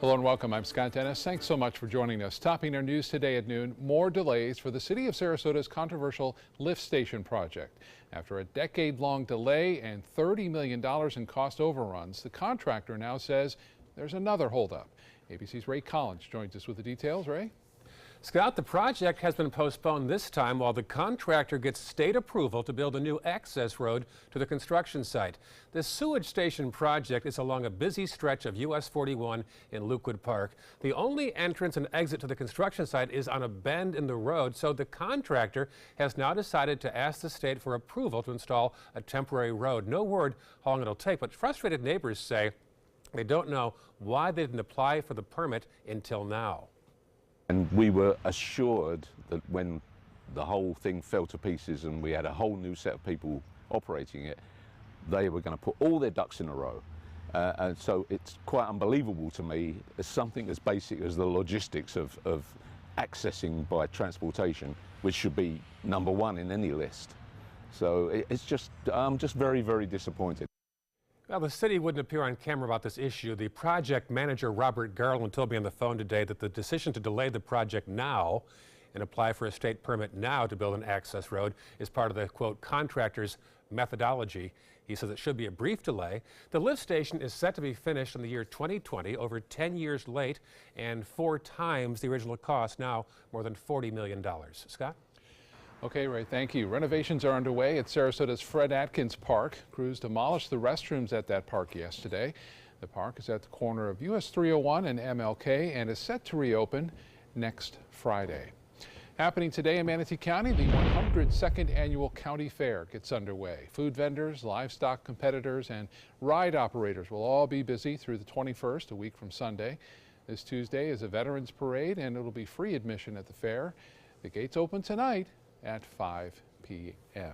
Hello and welcome. I'm Scott Dennis. Thanks so much for joining us. Topping our news today at noon, more delays for the City of Sarasota's controversial lift station project. After a decade-long delay and $30 million in cost overruns, the contractor now says there's another holdup. ABC's Ray Collins joins us with the details. Ray? Scott, the project has been postponed this time while the contractor gets state approval to build a new access road to the construction site. The sewage station project is along a busy stretch of US 41 in Lukewood Park. The only entrance and exit to the construction site is on a bend in the road, so the contractor has now decided to ask the state for approval to install a temporary road. No word how long it'll take, but frustrated neighbors say they don't know why they didn't apply for the permit until now. And we were assured that when the whole thing fell to pieces and we had a whole new set of people operating it, they were going to put all their ducks in a row. And so it's quite unbelievable to me as something as basic as the logistics of accessing by transportation, which should be number one in any list. So it's just, I'm just very, very disappointed. Well, the city wouldn't appear on camera about this issue. The project manager, Robert Garland, told me on the phone today that the decision to delay the project now and apply for a state permit now to build an access road is part of the, quote, contractor's methodology. He says it should be a brief delay. The lift station is set to be finished in the year 2020, over 10 years late and 4 times the original cost, now more than $40 million. Scott? Okay, Ray, thank you. Renovations are underway at Sarasota's Fred Atkins Park. Crews demolished the restrooms at that park yesterday. The park is at the corner of US 301 and MLK and is set to reopen next Friday. Happening today in Manatee County, the 102nd Annual County Fair gets underway. Food vendors, livestock competitors, and ride operators will all be busy through the 21st, a week from Sunday. This Tuesday is a Veterans Parade, and it'll be free admission at the fair. The gates open tonight at 5 p.m.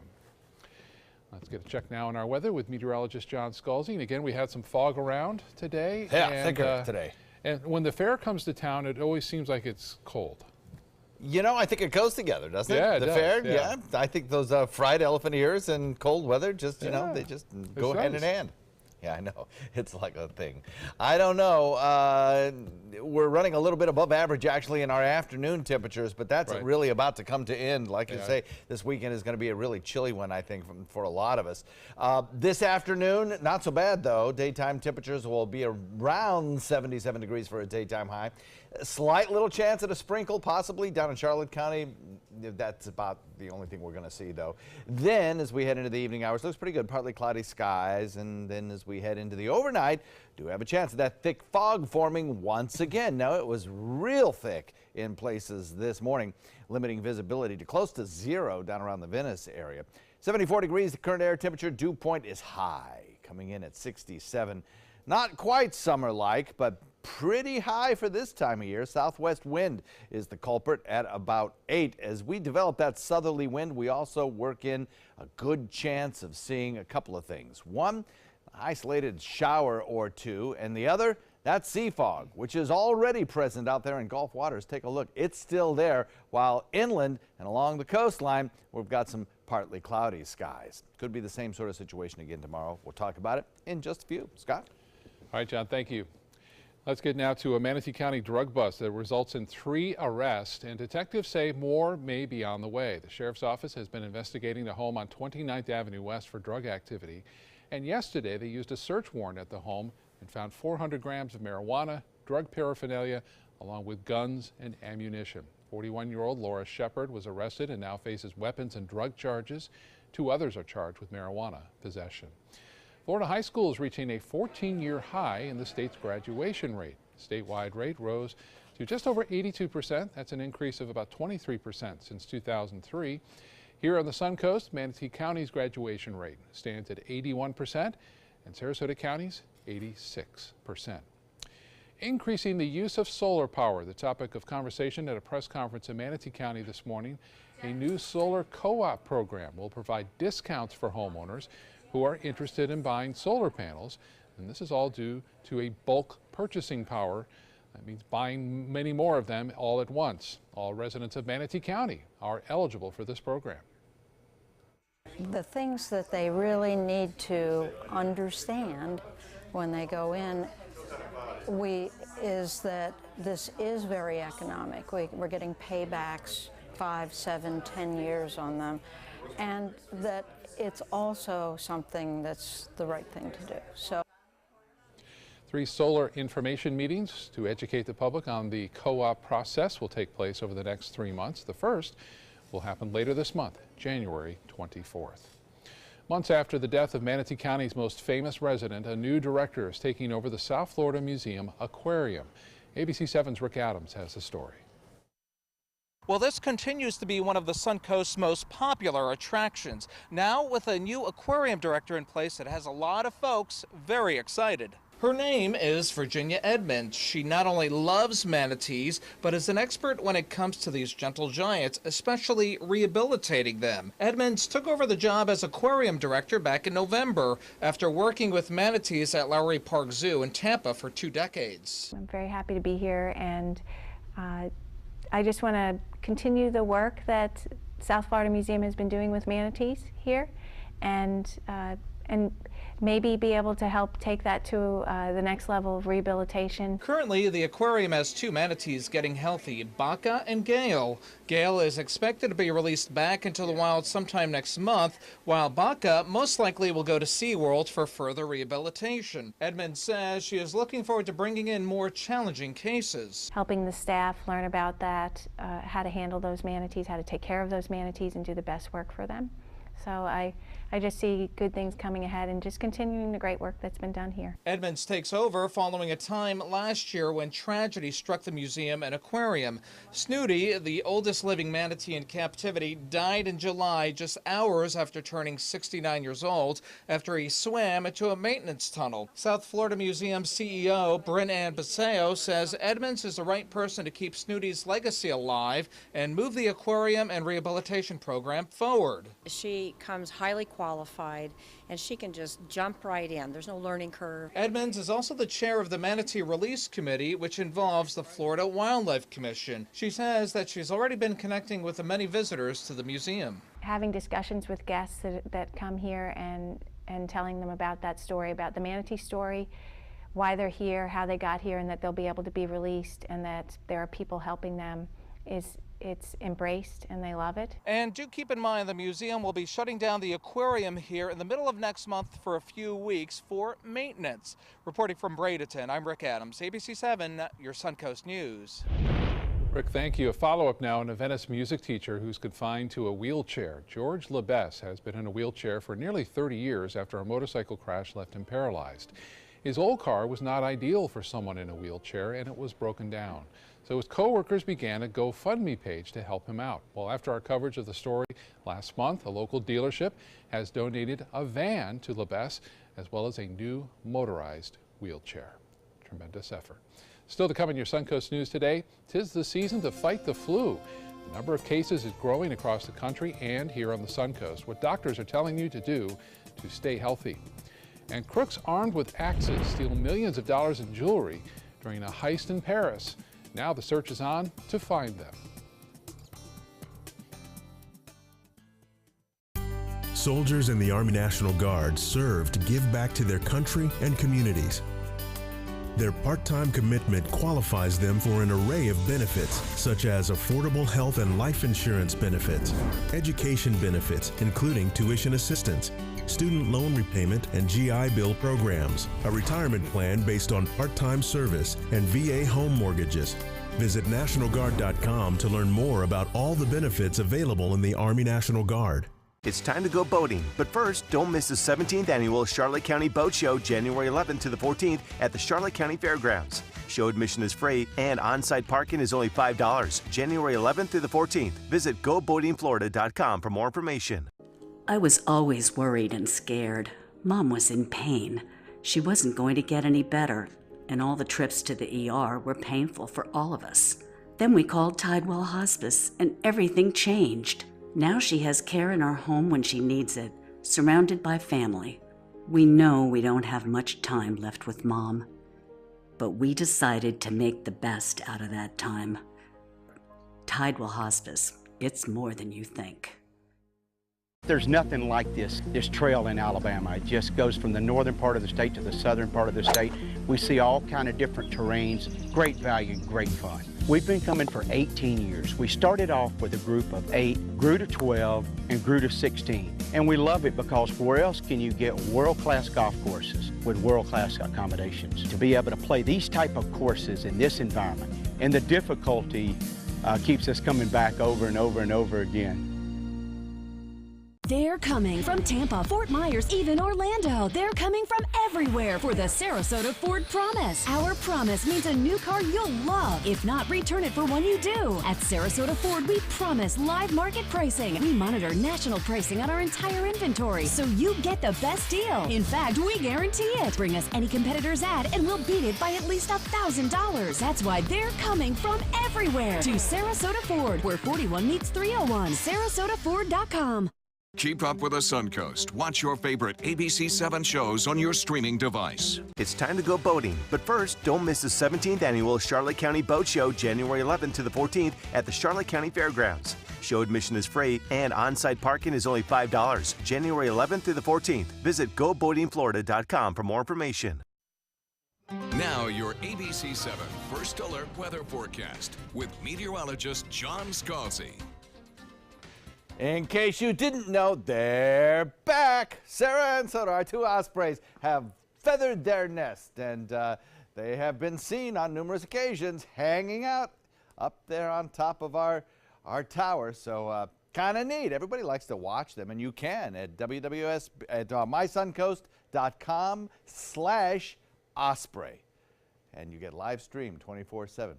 Let's get a check now on our weather with meteorologist John Scalzi. And again, we had some fog around today. Yeah, thicker today. And when the fair comes to town, it always seems like it's cold. You know, I think it goes together, doesn't it? Yeah, the does, fair, yeah. I think those fried elephant ears and cold weather just, you know, they just go hand in hand. Yeah, I know. It's like a thing. I don't know. We're running a little bit above average, actually, in our afternoon temperatures, but that's really about to come to end. Like you say, this weekend is going to be a really chilly one, I think, for a lot of us. This afternoon, not so bad, though. Daytime temperatures will be around 77 degrees for a daytime high. A slight little chance at a sprinkle, possibly, down in Charlotte County. That's about the only thing we're going to see, though. Then, as we head into the evening hours, looks pretty good. Partly cloudy skies. And then as we head into the overnight, do have a chance of that thick fog forming once again. Now, it was real thick in places this morning, limiting visibility to close to 0 down around the Venice area. 74 degrees, the current air temperature. Dew point is high, coming in at 67. Not quite summer-like, but pretty high for this time of year. Southwest wind is the culprit at about 8. As we develop that southerly wind, we also work in a good chance of seeing a couple of things. One, an isolated shower or two, and the other, that sea fog, which is already present out there in Gulf waters. Take a look. It's still there, while inland and along the coastline, we've got some partly cloudy skies. Could be the same sort of situation again tomorrow. We'll talk about it in just a few. Scott? All right, John, thank you. Let's get now to a Manatee County drug bust that results in 3 arrests, and detectives say more may be on the way. The sheriff's office has been investigating the home on 29th Avenue West for drug activity, and yesterday they used a search warrant at the home and found 400 grams of marijuana, drug paraphernalia, along with guns and ammunition. 41-year-old Laura Shepard was arrested and now faces weapons and drug charges. 2 others are charged with marijuana possession. Florida high school is reaching a 14-year high in the state's graduation rate. The statewide rate rose to just over 82%. That's an increase of about 23% since 2003. Here on the Sun Coast, Manatee County's graduation rate stands at 81% and Sarasota County's 86%. Increasing the use of solar power, the topic of conversation at a press conference in Manatee County this morning. A new solar co-op program will provide discounts for homeowners who are interested in buying solar panels, and this is all due to a bulk purchasing power. That means buying many more of them all at once. All residents of Manatee County are eligible for this program. The things that they really need to understand when they go in is that this is very economic. We're getting paybacks 5, 7, 10 years on them, and that it's also something that's the right thing to do. So 3 solar information meetings to educate the public on the co-op process will take place over the next 3 months. The first will happen later this month, January 24th. Months after the death of Manatee County's most famous resident, a new director is taking over the South Florida Museum Aquarium. ABC 7's Rick Adams has the story. Well, this continues to be one of the Suncoast's most popular attractions. Now with a new aquarium director in place, it has a lot of folks very excited. Her name is Virginia Edmonds. She not only loves manatees, but is an expert when it comes to these gentle giants, especially rehabilitating them. Edmonds took over the job as aquarium director back in November after working with manatees at Lowry Park Zoo in Tampa for 2 decades. I'm very happy to be here, and I just want to continue the work that South Florida Museum has been doing with manatees here, and maybe be able to help take that to the next level of rehabilitation. Currently, the aquarium has 2 manatees getting healthy, Baca and Gale. Gale is expected to be released back into the wild sometime next month, while Baca most likely will go to SeaWorld for further rehabilitation. Edmonds says she is looking forward to bringing in more challenging cases. Helping the staff learn about that, how to handle those manatees, how to take care of those manatees and do the best work for them. So I just see good things coming ahead and just continuing the great work that's been done here. Edmonds takes over following a time last year when tragedy struck the museum and aquarium. Snooty, the oldest living manatee in captivity, died in July, just hours after turning 69 years old, after he swam into a maintenance tunnel. South Florida Museum CEO Bryn Ann Baseo says Edmonds is the right person to keep Snooty's legacy alive and move the aquarium and rehabilitation program forward. She comes highly qualified, and she can just jump right in. There's no learning curve. Edmonds is also the chair of the Manatee Release Committee, which involves the Florida Wildlife Commission. She says that she's already been connecting with the many visitors to the museum. Having discussions with guests that come here and telling them about that story, about the manatee story, why they're here, how they got here, and that they'll be able to be released, and that there are people helping them, it's embraced and they love it. And do keep in mind the museum will be shutting down the aquarium here in the middle of next month for a few weeks for maintenance. Reporting from Bradenton, I'm Rick Adams, ABC 7, your Suncoast News. Rick, thank you. A follow-up now on a Venice music teacher who's confined to a wheelchair. George Lebes has been in a wheelchair for nearly 30 years after a motorcycle crash left him paralyzed. His old car was not ideal for someone in a wheelchair, and it was broken down. So his co-workers began a GoFundMe page to help him out. Well, after our coverage of the story last month, a local dealership has donated a van to Lebes, as well as a new motorized wheelchair. Tremendous effort. Still to come in your Suncoast News today, 'tis the season to fight the flu. The number of cases is growing across the country and here on the Suncoast. What doctors are telling you to do to stay healthy. And crooks armed with axes steal millions of dollars in jewelry during a heist in Paris. Now the search is on to find them. Soldiers in the Army National Guard serve to give back to their country and communities. Their part-time commitment qualifies them for an array of benefits, such as affordable health and life insurance benefits, education benefits, including tuition assistance, student loan repayment and GI Bill programs, a retirement plan based on part-time service, and VA home mortgages. Visit NationalGuard.com to learn more about all the benefits available in the Army National Guard. It's time to go boating, but first, don't miss the 17th annual Charlotte County Boat Show, January 11th to the 14th at the Charlotte County Fairgrounds. Show admission is free and on-site parking is only $5. January 11th through the 14th. Visit GoBoatingFlorida.com for more information. I was always worried and scared. Mom was in pain. She wasn't going to get any better, and all the trips to the ER were painful for all of us. Then we called Tidewell Hospice, and everything changed. Now she has care in our home when she needs it, surrounded by family. We know we don't have much time left with Mom, but we decided to make the best out of that time. Tidewell Hospice, it's more than you think. There's nothing like this trail in Alabama. It just goes from the northern part of the state to the southern part of the state. We see all kind of different terrains, great value, great fun. We've been coming for 18 years. We started off with a group of 8, grew to 12, and grew to 16. And we love it because where else can you get world-class golf courses with world-class accommodations? To be able to play these type of courses in this environment, and the difficulty keeps us coming back over and over and over again. They're coming from Tampa, Fort Myers, even Orlando. They're coming from everywhere for the Sarasota Ford Promise. Our promise means a new car you'll love. If not, return it for one you do. At Sarasota Ford, we promise live market pricing. We monitor national pricing on our entire inventory, so you get the best deal. In fact, we guarantee it. Bring us any competitor's ad, and we'll beat it by at least $1,000. That's why they're coming from everywhere to Sarasota Ford, where 41 meets 301. SarasotaFord.com. Keep up with the Suncoast. Watch your favorite ABC7 shows on your streaming device. It's time to go boating, but first, don't miss the 17th annual Charlotte County Boat Show, January 11th to the 14th at the Charlotte County Fairgrounds. Show admission is free and on-site parking is only $5. January 11th through the 14th. Visit GoBoatingFlorida.com for more information. Now your ABC7 First Alert Weather Forecast with meteorologist John Scalzi. In case you didn't know, they're back. Sarah and Soto, our 2 ospreys, have feathered their nest, and they have been seen on numerous occasions hanging out up there on top of our tower. So kind of neat. Everybody likes to watch them, and you can at mysuncoast.com/osprey, and you get live stream 24/7.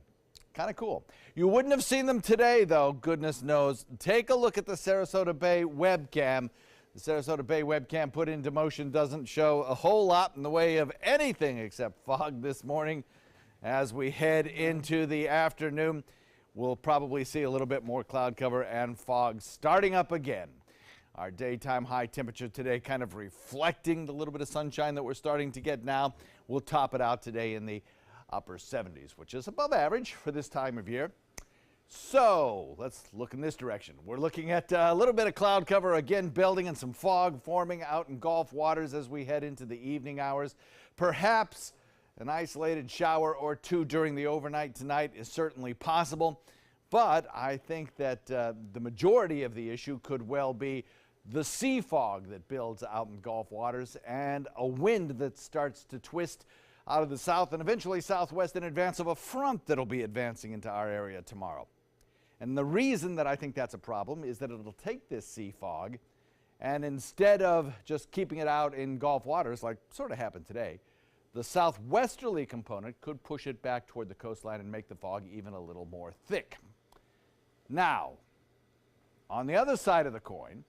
Kind of cool. You wouldn't have seen them today, though, goodness knows. Take a look at the Sarasota Bay webcam. The Sarasota Bay webcam put into motion doesn't show a whole lot in the way of anything except fog this morning. As we head into the afternoon, we'll probably see a little bit more cloud cover and fog starting up again. Our daytime high temperature today kind of reflecting the little bit of sunshine that we're starting to get now. We'll top it out today in the upper 70s, which is above average for this time of year. So let's look in this direction. We're looking at a little bit of cloud cover again building and some fog forming out in Gulf waters as we head into the evening hours. Perhaps an isolated shower or two during the overnight tonight is certainly possible, but I think that the majority of the issue could well be the sea fog that builds out in Gulf waters and a wind that starts to twist out of the south and eventually southwest in advance of a front that'll be advancing into our area tomorrow. And the reason that I think that's a problem is that it'll take this sea fog, and instead of just keeping it out in Gulf waters like sort of happened today, the southwesterly component could push it back toward the coastline and make the fog even a little more thick. Now, on the other side of the coin,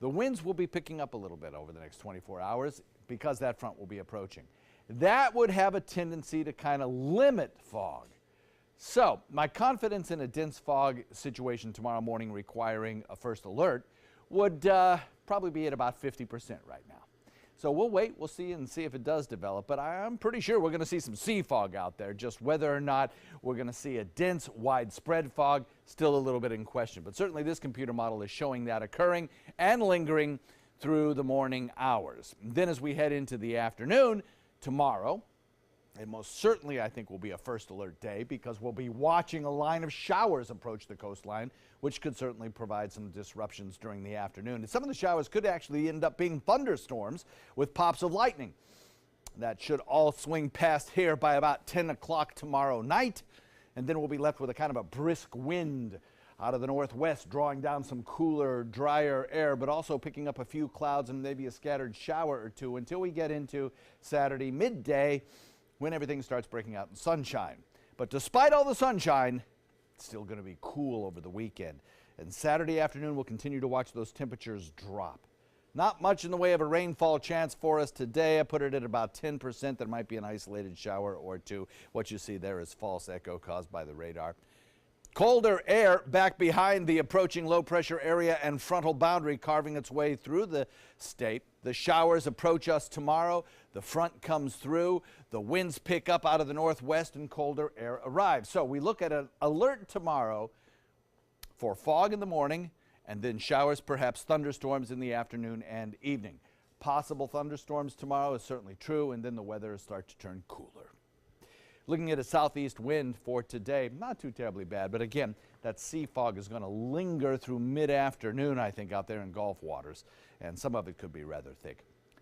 the winds will be picking up a little bit over the next 24 hours because that front will be approaching. That would have a tendency to kind of limit fog. So my confidence in a dense fog situation tomorrow morning requiring a first alert would probably be at about 50% right now. So we'll wait, we'll see, and see if it does develop. But I'm pretty sure we're going to see some sea fog out there. Just whether or not we're going to see a dense, widespread fog, still a little bit in question. But certainly this computer model is showing that occurring and lingering through the morning hours. Then as we head into the afternoon, tomorrow, and most certainly I think will be a first alert day because we'll be watching a line of showers approach the coastline, which could certainly provide some disruptions during the afternoon. And some of the showers could actually end up being thunderstorms with pops of lightning. That should all swing past here by about 10 o'clock tomorrow night, and then we'll be left with a kind of a brisk wind out of the northwest, drawing down some cooler, drier air, but also picking up a few clouds and maybe a scattered shower or two until we get into Saturday midday when everything starts breaking out in sunshine. But despite all the sunshine, it's still going to be cool over the weekend. And Saturday afternoon, we'll continue to watch those temperatures drop. Not much in the way of a rainfall chance for us today. I put it at about 10%. There might be an isolated shower or two. What you see there is false echo caused by the radar. Colder air back behind the approaching low-pressure area and frontal boundary carving its way through the state. The showers approach us tomorrow. The front comes through. The winds pick up out of the northwest and colder air arrives. So we look at an alert tomorrow for fog in the morning and then showers, perhaps thunderstorms in the afternoon and evening. Possible thunderstorms tomorrow is certainly true, and then the weather will start to turn cooler. Looking at a southeast wind for today, not too terribly bad, but again, that sea fog is going to linger through mid-afternoon, I think, out there in Gulf waters, and some of it could be rather thick.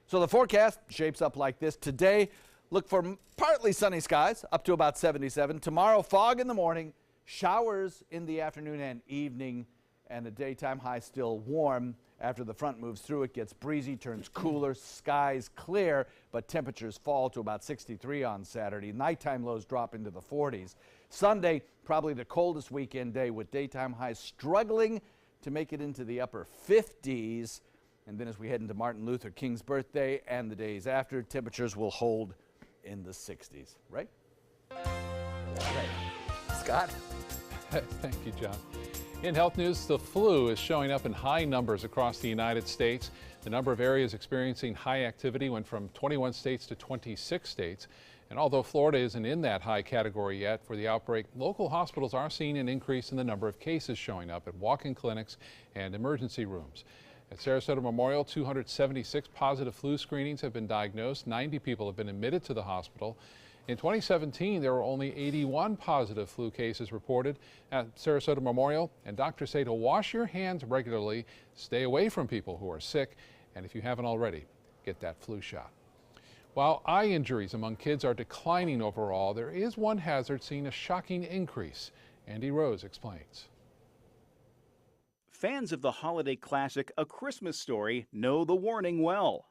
So the forecast shapes up like this. Today, look for partly sunny skies, up to about 77. Tomorrow, fog in the morning, showers in the afternoon and evening, and a daytime high still warm. After the front moves through, it gets breezy, turns cooler, skies clear, but temperatures fall to about 63 on Saturday. Nighttime lows drop into the 40s. Sunday, probably the coldest weekend day, with daytime highs struggling to make it into the upper 50s. And then as we head into Martin Luther King's birthday and the days after, temperatures will hold in the 60s. Right? Scott? Thank you, John. In health news, the flu is showing up in high numbers across the United States. The number of areas experiencing high activity went from 21 states to 26 states. And although Florida isn't in that high category yet for the outbreak, local hospitals are seeing an increase in the number of cases showing up at walk-in clinics and emergency rooms. At Sarasota Memorial, 276 positive flu screenings have been diagnosed. 90 people have been admitted to the hospital. In 2017, there were only 81 positive flu cases reported at Sarasota Memorial, and doctors say to wash your hands regularly, stay away from people who are sick, and if you haven't already, get that flu shot. While eye injuries among kids are declining overall, there is one hazard seeing a shocking increase. Andy Rose explains. Fans of the holiday classic A Christmas Story know the warning well.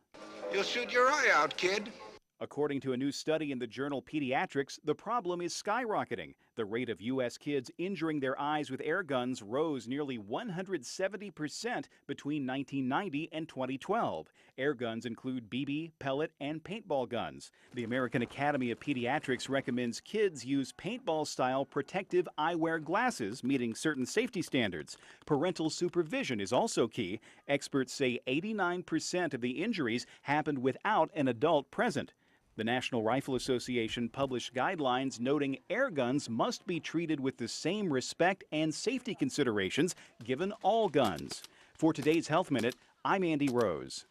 You'll shoot your eye out, kid. According to a new study in the journal Pediatrics, the problem is skyrocketing. The rate of U.S. kids injuring their eyes with air guns rose nearly 170% between 1990 and 2012. Air guns include BB, pellet, and paintball guns. The American Academy of Pediatrics recommends kids use paintball-style protective eyewear glasses, meeting certain safety standards. Parental supervision is also key. Experts say 89% of the injuries happened without an adult present. The National Rifle Association published guidelines noting air guns must be treated with the same respect and safety considerations given all guns. For today's Health Minute, I'm Andy Rose.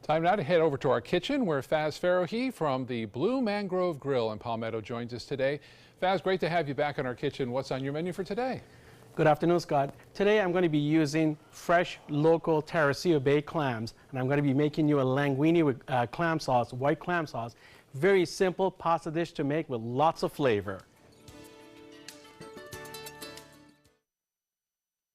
Time now to head over to our kitchen where Faz Farrohi from the Blue Mangrove Grill in Palmetto joins us today. Faz, great to have you back in our kitchen. What's on your menu for today? Good afternoon, Scott. Today I'm going to be using fresh, local Terracillo Bay clams, and I'm going to be making you a linguine with clam sauce, white clam sauce. Very simple pasta dish to make with lots of flavor.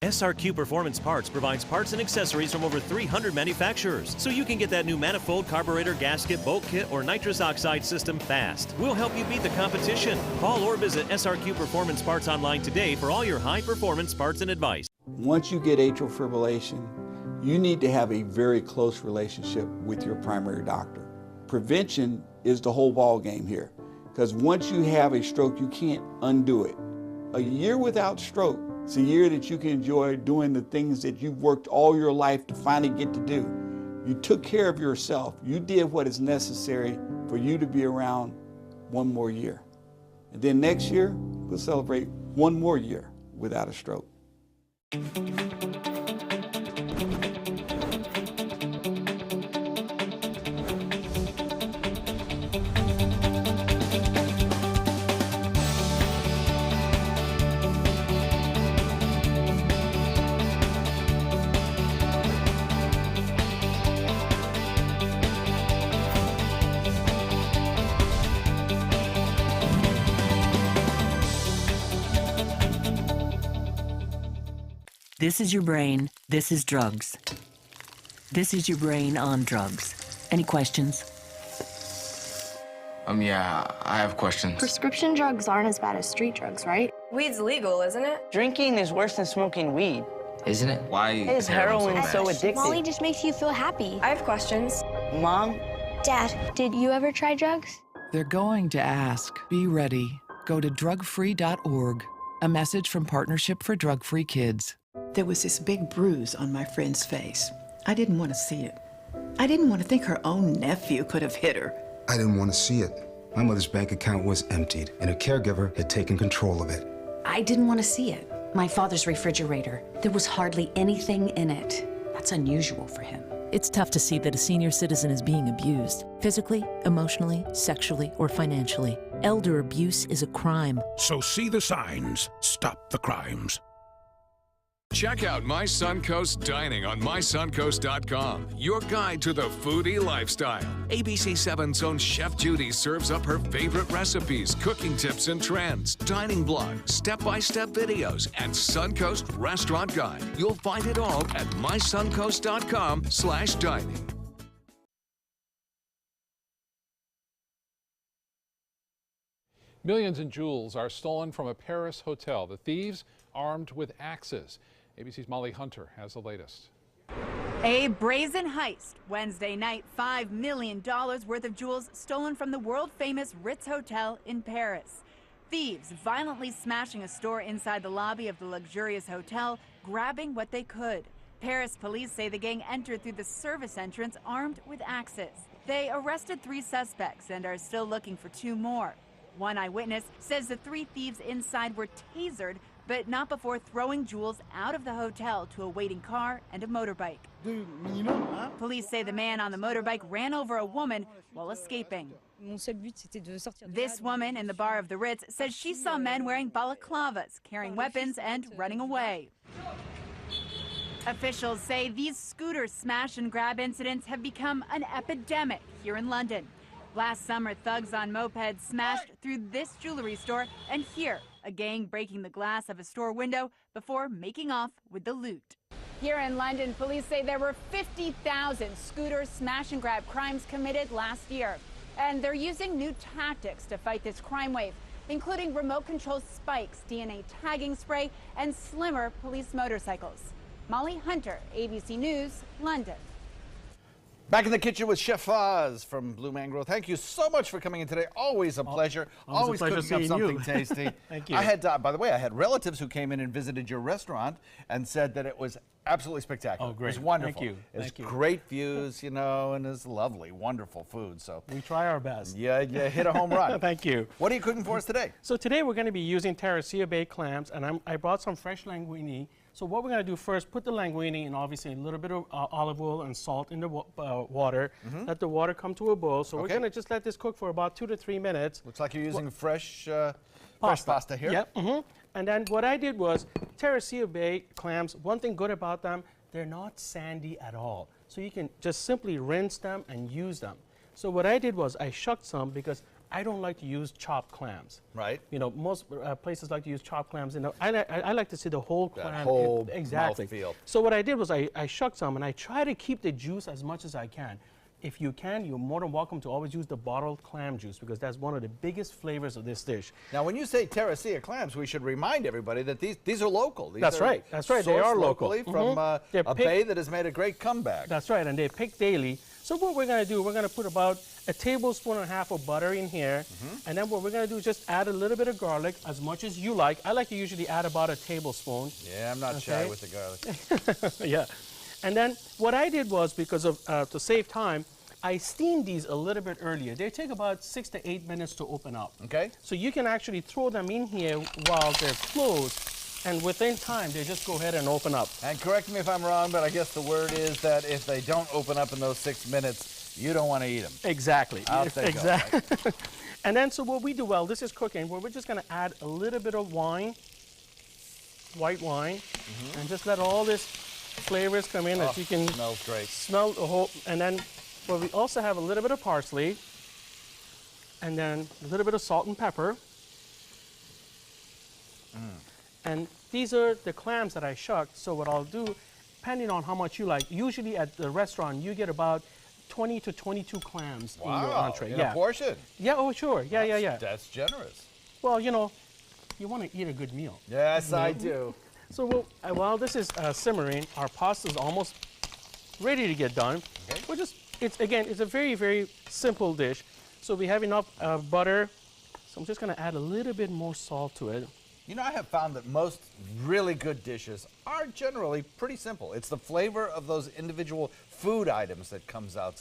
SRQ Performance Parts provides parts and accessories from over 300 manufacturers, so you can get that new manifold, carburetor, gasket, bolt kit, or nitrous oxide system fast. We'll help you beat the competition. Call or visit SRQ Performance Parts online today for all your high-performance parts and advice. Once you get atrial fibrillation, you need to have a very close relationship with your primary doctor. Prevention is the whole ball game here, because once you have a stroke, you can't undo it. A year without stroke, it's a year that you can enjoy doing the things that you've worked all your life to finally get to do. You took care of yourself. You did what is necessary for you to be around one more year. And then next year, we'll celebrate one more year without a stroke. This is your brain. This is drugs. This is your brain on drugs. Any questions? Yeah, I have questions. Prescription drugs aren't as bad as street drugs, right? Weed's legal, isn't it? Drinking is worse than smoking weed. Isn't it? Why is heroin so addictive? Molly just makes you feel happy. I have questions. Mom? Dad, did you ever try drugs? They're going to ask. Be ready. Go to drugfree.org. A message from Partnership for Drug-Free Kids. There was this big bruise on my friend's face. I didn't want to see it. I didn't want to think her own nephew could have hit her. I didn't want to see it. My mother's bank account was emptied, and a caregiver had taken control of it. I didn't want to see it. My father's refrigerator. There was hardly anything in it. That's unusual for him. It's tough to see that a senior citizen is being abused, physically, emotionally, sexually, or financially. Elder abuse is a crime. So see the signs. Stop the crimes. Check out My Suncoast Dining on mysuncoast.com, your guide to the foodie lifestyle. ABC 7's own Chef Judy serves up her favorite recipes, cooking tips and trends, dining blog, step-by-step videos, and Suncoast Restaurant Guide. You'll find it all at mysuncoast.com/dining. Millions in jewels are stolen from a Paris hotel. The thieves armed with axes. ABC's Molly Hunter has the latest. A brazen heist. Wednesday night, $5 million worth of jewels stolen from the world-famous Ritz Hotel in Paris. Thieves violently smashing a store inside the lobby of the luxurious hotel, grabbing what they could. Paris police say the gang entered through the service entrance armed with axes. They arrested 3 suspects and are still looking for 2 more. One eyewitness says the 3 thieves inside were tasered, but not before throwing jewels out of the hotel to a waiting car and a motorbike. Police say the man on the motorbike ran over a woman while escaping. This woman in the bar of the Ritz says she saw men wearing balaclavas, carrying weapons, and running away. Officials say these scooter smash and grab incidents have become an epidemic here in London. Last summer, thugs on mopeds smashed through this jewelry store, and here, a gang breaking the glass of a store window before making off with the loot. Here in London, police say there were 50,000 scooter smash and grab crimes committed last year. And they're using new tactics to fight this crime wave, including remote control spikes, DNA tagging spray, and slimmer police motorcycles. Molly Hunter, ABC News, London. Back in the kitchen with Chef Oz from Blue Mangrove. Thank you so much for coming in today. Always a pleasure. Always a pleasure cooking up seeing something you. tasty. Thank you. I had, by the way, I had relatives who came in and visited your restaurant and said that it was absolutely spectacular. Oh, great. It was wonderful. Thank you. It's Thank you. great views, you know, and it's lovely, wonderful food. So we try our best. Yeah, you hit a home run. Thank you. What are you cooking for us today? So today we're going to be using Terracea Bay clams, and I brought some fresh linguine. So what we're going to do first, put the linguine in, obviously a little bit of olive oil and salt in the water. Let the water come to a boil. So we're going to just let this cook for about 2 to 3 minutes. Looks like you're using fresh pasta here. Yep. And then what I did was Terracea Bay clams, one thing good about them, they're not sandy at all. So you can just simply rinse them and use them. So what I did was I shucked some because I don't like to use chopped clams. Right. You know, most places like to use chopped clams. And I like to see the whole clam. That whole exactly. mouthfeel. So what I did was I shucked some, and I try to keep the juice as much as I can. If you can, you're more than welcome to always use the bottled clam juice because that's one of the biggest flavors of this dish. Now, when you say Terracea clams, we should remind everybody that these are local. That's right. That's right. They are local. Locally from a bay that has made a great comeback. That's right, and they're picked daily. So what we're going to do, we're going to put about 1.5 tablespoons of butter in here, and then what we're going to do is just add a little bit of garlic, as much as you like. I like to usually add about 1 tablespoon. Yeah, I'm not shy with the garlic. Yeah. And then what I did was, because of to save time, I steamed these a little bit earlier. They take about 6 to 8 minutes to open up. Okay. So you can actually throw them in here while they're closed, and within time, they just go ahead and open up. And correct me if I'm wrong, but I guess the word is that if they don't open up in those 6 minutes, you don't want to eat them. Exactly. Out they go, right? And then, so what we do while this is cooking, we're just going to add a little bit of wine, white wine, and just let all this flavors come in. As you can smells great. Smell the whole, and then well, we also have a little bit of parsley, and then a little bit of salt and pepper. And these are the clams that I shucked. So what I'll do, depending on how much you like, usually at the restaurant you get about 20 to 22 clams in your entree. In a portion? Yeah, oh sure, yeah. That's generous. Well, you know, you want to eat a good meal. Yes, I do. So while this is simmering, our pasta is almost ready to get done. Okay. We're just, it's a very, very simple dish. So we have enough butter. So I'm just going to add a little bit more salt to it. You know, I have found that most really good dishes are generally pretty simple. It's the flavor of those individual food items that comes out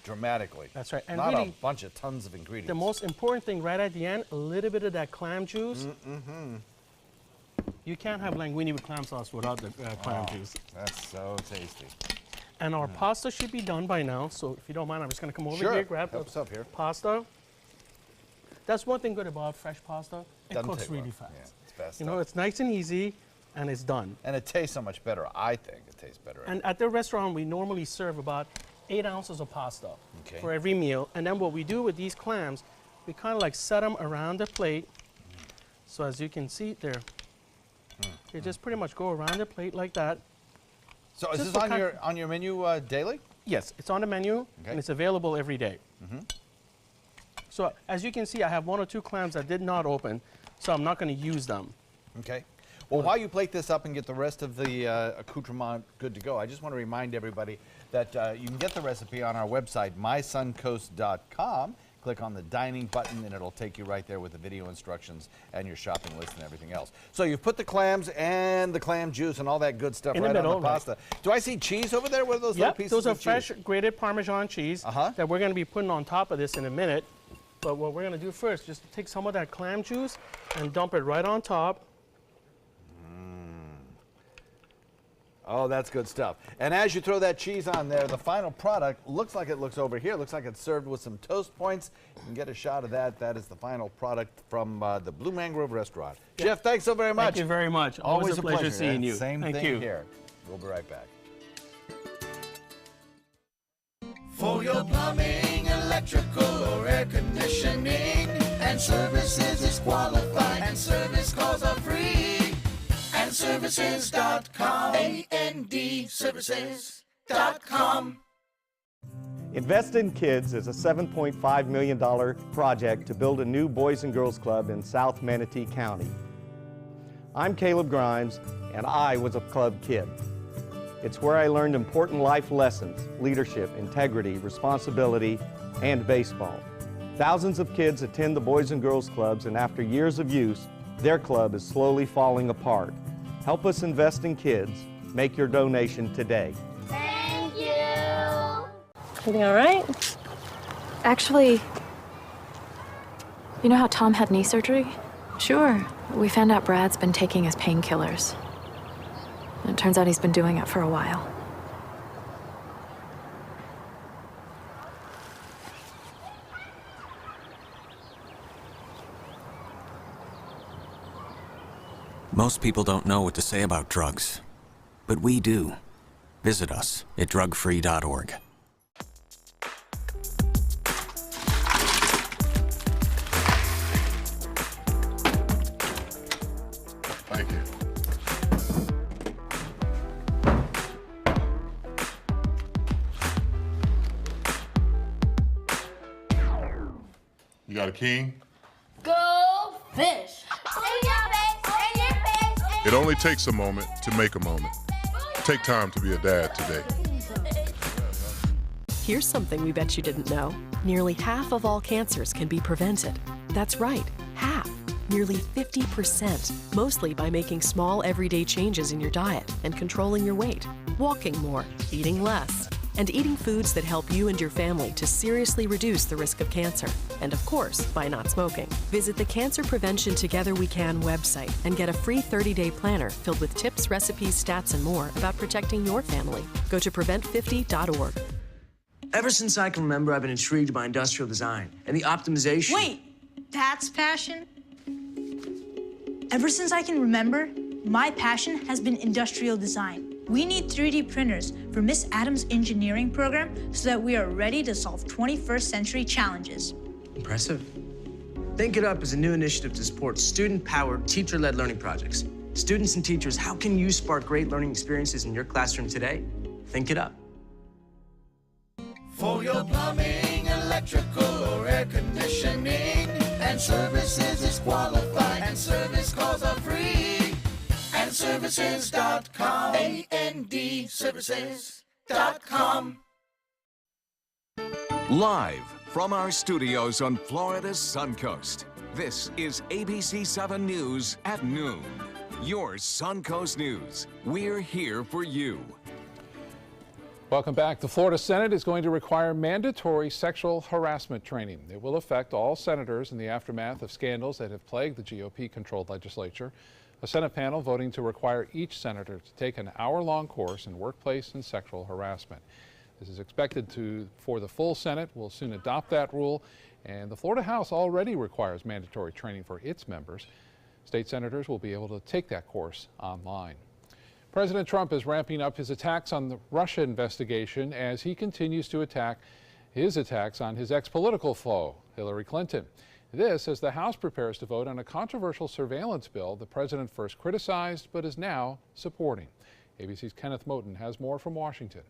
dramatically. That's right. And not really, a bunch of tons of ingredients. The most important thing right at the end, a little bit of that clam juice. You can't have linguine with clam sauce without the clam juice. That's so tasty. And our pasta should be done by now, so if you don't mind, I'm just going to come over Sure. here, grab Help us up here. pasta. That's one thing good about fresh pasta. It Doesn't cooks take really long. fast. Yeah, it's fast You know, stuff. it's nice and easy, and it's done. And it tastes so much better. I think it tastes better. And at the restaurant, we normally serve about 8 ounces of pasta Okay. for every meal. And then what we do with these clams, we kind of like set them around the plate. So as you can see there, they just pretty much go around the plate like that. So is Just this for on your menu daily? Yes, it's on the menu, and it's available every day. So as you can see, I have 1 or 2 clams that did not open, so I'm not going to use them. Okay. Well, while you plate this up and get the rest of the accoutrement good to go, I just want to remind everybody that you can get the recipe on our website, mysuncoast.com. Click on the dining button, and it'll take you right there with the video instructions and your shopping list and everything else. So you've put the clams and the clam juice and all that good stuff In the right middle, on the pasta. Do I see cheese over there? What are those little pieces those are of fresh cheese? grated Parmesan cheese that we're going to be putting on top of this in a minute. But what we're going to do first, just take some of that clam juice and dump it right on top. Oh, that's good stuff. And as you throw that cheese on there, the final product looks like it looks over here. Looks like it's served with some toast points. You can get a shot of that. That is the final product from the Blue Mangrove Restaurant. Yeah. Jeff, thanks so very much. Thank you very much. Always a pleasure seeing you. Same Thank thing you. here. We'll be right back. For your plumbing, electrical, or air conditioning, and services is qualified, and service calls are free. AndServices.com. AndServices.com. Invest in Kids is a $7.5 million project to build a new Boys and Girls Club in South Manatee County. I'm Caleb Grimes, and I was a club kid. It's where I learned important life lessons, leadership, integrity, responsibility, and baseball. Thousands of kids attend the Boys and Girls Clubs, and after years of use, their club is slowly falling apart. Help us invest in kids. Make your donation today. Thank you. Everything all right? Actually, you know how Tom had knee surgery? Sure. We found out Brad's been taking his painkillers. And it turns out he's been doing it for a while. Most people don't know what to say about drugs, but we do. Visit us at drugfree.org. Thank you. You got a king? Go fish! It only takes a moment to make a moment. Take time to be a dad today. Here's something we bet you didn't know. Nearly half of all cancers can be prevented. That's right, half. Nearly 50%, mostly by making small everyday changes in your diet and controlling your weight, walking more, eating less, and eating foods that help you and your family to seriously reduce the risk of cancer. And of course, by not smoking. Visit the Cancer Prevention Together We Can website and get a free 30-day planner filled with tips, recipes, stats, and more about protecting your family. Go to prevent50.org. Ever since I can remember, I've been intrigued by industrial design and the optimization. Wait, that's passion? Ever since I can remember, my passion has been industrial design. We need 3D printers for Miss Adams' engineering program so that we are ready to solve 21st century challenges. Impressive. Think It Up is a new initiative to support student-powered, teacher-led learning projects. Students and teachers, how can you spark great learning experiences in your classroom today? Think It Up. For your plumbing, electrical, or air conditioning, and services is qualified, and service calls are free. AndServices.com. AndServices.com. Live from our studios on Florida's Suncoast, this is ABC 7 News at noon. Your Suncoast News. We're here for you. Welcome back. The Florida Senate is going to require mandatory sexual harassment training. It will affect all senators in the aftermath of scandals that have plagued the GOP-controlled legislature. A Senate panel voting to require each senator to take an hour-long course in workplace and sexual harassment. This is expected for the full Senate. Will soon adopt that rule, and the Florida House already requires mandatory training for its members. State senators will be able to take that course online. President Trump is ramping up his attacks on the Russia investigation as he continues to attack his attacks on his ex-political foe, Hillary Clinton. This as the House prepares to vote on a controversial surveillance bill the president first criticized but is now supporting. ABC's Kenneth Moten has more from Washington.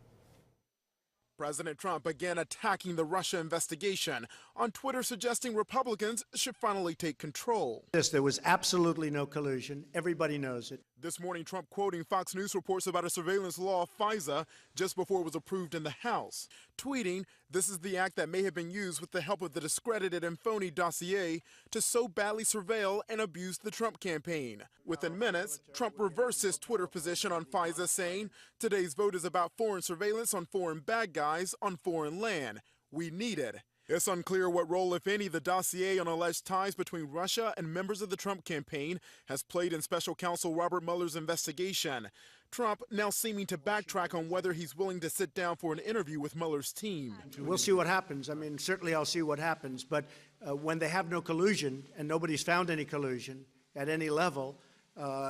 President Trump again attacking the Russia investigation, on Twitter suggesting Republicans should finally take control. Yes, there was absolutely no collusion. Everybody knows it. This morning, Trump quoting Fox News reports about a surveillance law, FISA, just before it was approved in the House. Tweeting, "This is the act that may have been used with the help of the discredited and phony dossier to so badly surveil and abuse the Trump campaign." Within minutes, Trump reversed his Twitter position on FISA, saying, "Today's vote is about foreign surveillance on foreign bad guys on foreign land. We need it." It's unclear what role, if any, the dossier on alleged ties between Russia and members of the Trump campaign has played in special counsel Robert Mueller's investigation. Trump now seeming to backtrack on whether he's willing to sit down for an interview with Mueller's team. We'll see what happens. I mean, certainly I'll see what happens. But when they have no collusion, and nobody's found any collusion at any level,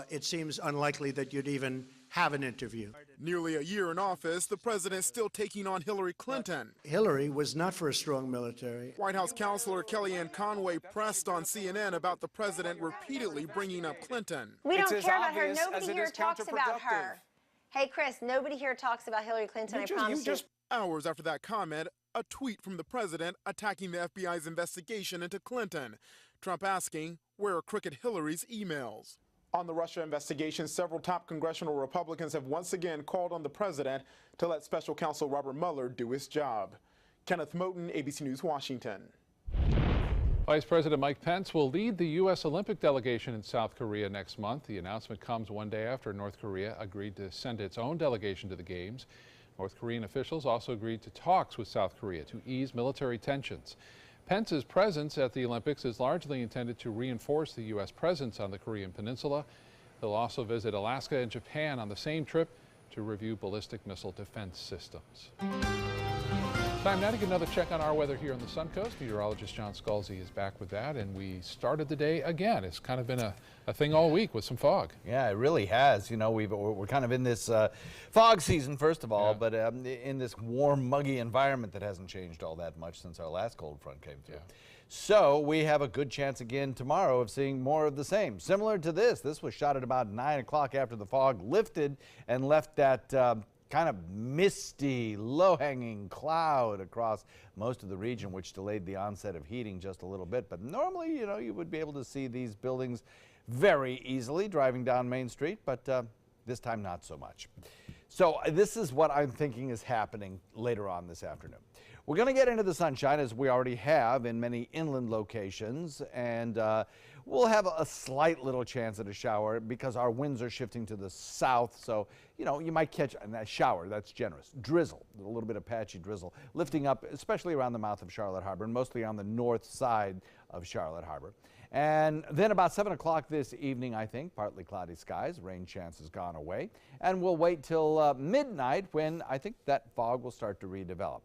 it seems unlikely that you'd even have an interview. Nearly a year in office, the president still taking on Hillary Clinton. Hillary was not for a strong military. White House counselor Kellyanne Conway pressed on CNN about the president repeatedly bringing up Clinton. We don't care about her. Nobody here talks about her. Hey, Chris, nobody here talks about Hillary Clinton, I promise you. Hours after that comment, a tweet from the president attacking the FBI's investigation into Clinton. Trump asking, where are Crooked Hillary's emails? On the Russia investigation, several top congressional Republicans have once again called on the president to let special counsel Robert Mueller do his job. Kenneth Moten, ABC News, Washington. Vice President Mike Pence will lead the U.S. Olympic delegation in South Korea next month. The announcement comes one day after North Korea agreed to send its own delegation to the Games. North Korean officials also agreed to talks with South Korea to ease military tensions. Pence's presence at the Olympics is largely intended to reinforce the U.S. presence on the Korean Peninsula. He'll also visit Alaska and Japan on the same trip to review ballistic missile defense systems. Time now to get another check on our weather here on the Suncoast. Meteorologist John Scalzi is back with that, and we started the day again. It's kind of been a thing all week with some fog. Yeah, it really has. You know, we're kind of in this fog season, first of all, but in this warm, muggy environment that hasn't changed all that much since our last cold front came through. So we have a good chance again tomorrow of seeing more of the same. Similar to this. This was shot at about 9 o'clock after the fog lifted and left that kind of misty, low-hanging cloud across most of the region, which delayed the onset of heating just a little bit. But normally, you know, you would be able to see these buildings very easily driving down Main Street, but this time not so much. So this is what I'm thinking is happening later on this afternoon. We're going to get into the sunshine, as we already have in many inland locations, and we'll have a slight little chance at a shower because our winds are shifting to the south. So, you know, you might catch a shower. That's generous. Drizzle, a little bit of patchy drizzle, lifting up, especially around the mouth of Charlotte Harbor, and mostly on the north side of Charlotte Harbor. And then about 7 o'clock this evening, I think, partly cloudy skies, rain chance has gone away. And we'll wait till midnight when I think that fog will start to redevelop.